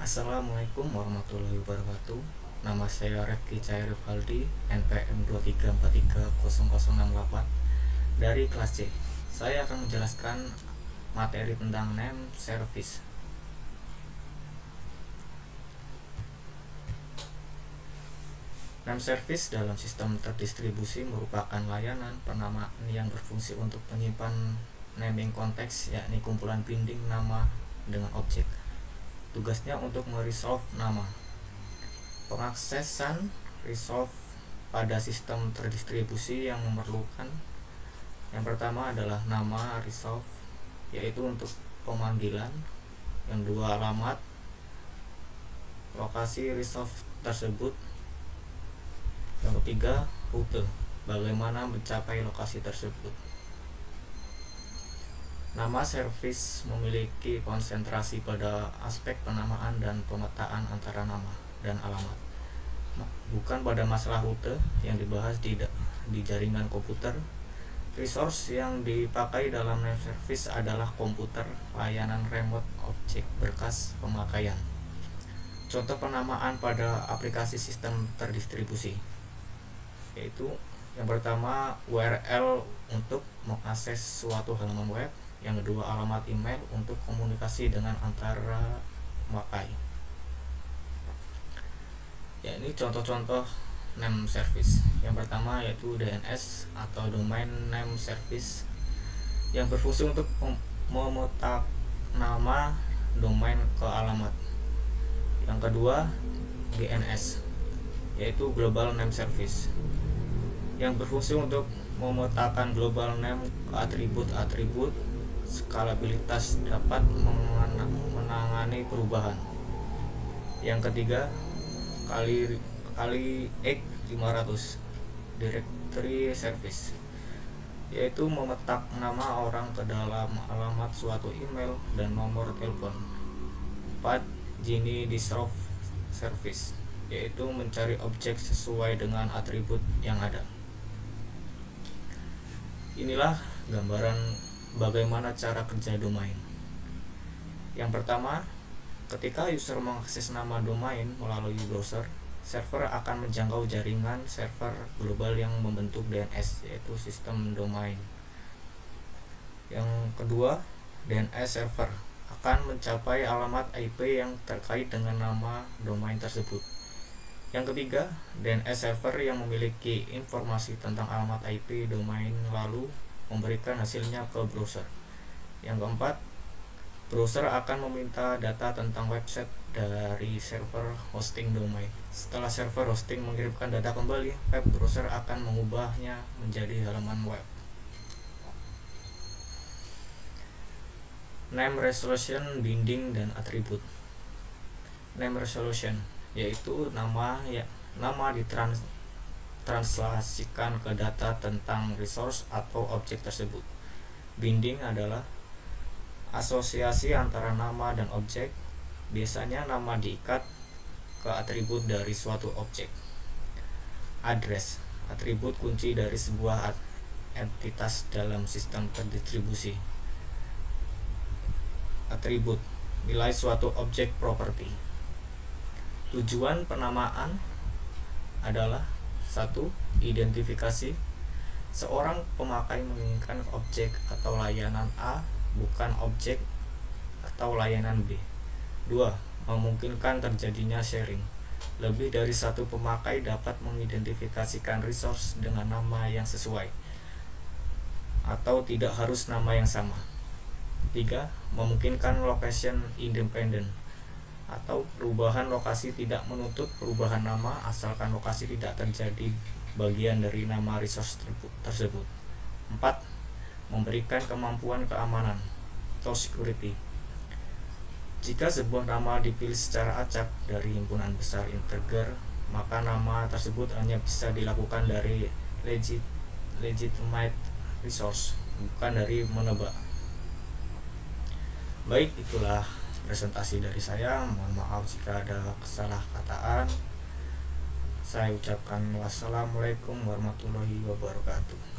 Assalamualaikum warahmatullahi wabarakatuh. Nama saya Refki Cairi Faldi, NPM 23430068 dari kelas C. Saya akan menjelaskan materi tentang name service. Name service dalam sistem terdistribusi merupakan layanan penamaan yang berfungsi untuk menyimpan naming konteks, yakni kumpulan binding nama dengan objek. Tugasnya untuk meresolve nama. Pengaksesan resolve pada sistem terdistribusi yang memerlukan yang pertama adalah nama resolve, yaitu untuk pemanggilan. Yang dua, alamat lokasi resolve tersebut. Yang ketiga, rute, bagaimana mencapai lokasi tersebut. Nama service memiliki konsentrasi pada aspek penamaan dan pemetaan antara nama dan alamat, bukan pada masalah rute yang dibahas di jaringan komputer. Resource yang dipakai dalam name service adalah komputer, layanan remote, objek, berkas, pemakaian. Contoh penamaan pada aplikasi sistem terdistribusi yaitu yang pertama, URL untuk mengakses suatu halaman web. Yang kedua, alamat email untuk komunikasi dengan antara pemakai. Ya, ini contoh-contoh name service. Yang pertama yaitu DNS atau Domain Name Service, yang berfungsi untuk memetak nama domain ke alamat. Yang kedua, GNS, yaitu Global Name Service, yang berfungsi untuk memetakan global name ke atribut-atribut. Skalabilitas dapat menangani perubahan. Yang ketiga, kali X500 Directory Service, yaitu memetak nama orang ke dalam alamat suatu email dan nomor telepon. 4. Genie Dissolve Service, yaitu mencari objek sesuai dengan atribut yang ada. Inilah gambaran bagaimana cara kerja domain. Yang pertama, ketika user mengakses nama domain melalui browser, server akan menjangkau jaringan server global yang membentuk DNS, yaitu sistem domain. Yang kedua, DNS server akan mencapai alamat IP yang terkait dengan nama domain tersebut. Yang ketiga, DNS server yang memiliki informasi tentang alamat IP domain lalu memberikan hasilnya ke browser. Yang keempat, browser akan meminta data tentang website dari server hosting domain. Setelah server hosting mengirimkan data kembali, web browser akan mengubahnya menjadi halaman web. Name resolution, binding dan atribut. Name resolution yaitu nama translasikan ke data tentang resource atau objek tersebut. Binding adalah asosiasi antara nama dan objek. Biasanya nama diikat ke atribut dari suatu objek. Address, atribut kunci dari sebuah entitas dalam sistem terdistribusi. Atribut, nilai suatu objek properti. Tujuan penamaan adalah 1. Identifikasi. Seorang pemakai menginginkan objek atau layanan A, bukan objek atau layanan B. 2. Memungkinkan terjadinya sharing. Lebih dari satu pemakai dapat mengidentifikasikan resource dengan nama yang sesuai, atau tidak harus nama yang sama. 3. Memungkinkan location independent, atau perubahan lokasi tidak menuntut perubahan nama asalkan lokasi tidak terjadi bagian dari nama resource tersebut. 4. Memberikan kemampuan keamanan atau security. Jika sebuah nama dipilih secara acak dari himpunan besar integer, maka nama tersebut hanya bisa dilakukan dari legitimate resource, bukan dari menebak. Baik, itulah presentasi dari saya. Mohon maaf jika ada kesalahkataan. Saya ucapkan wassalamualaikum warahmatullahi wabarakatuh.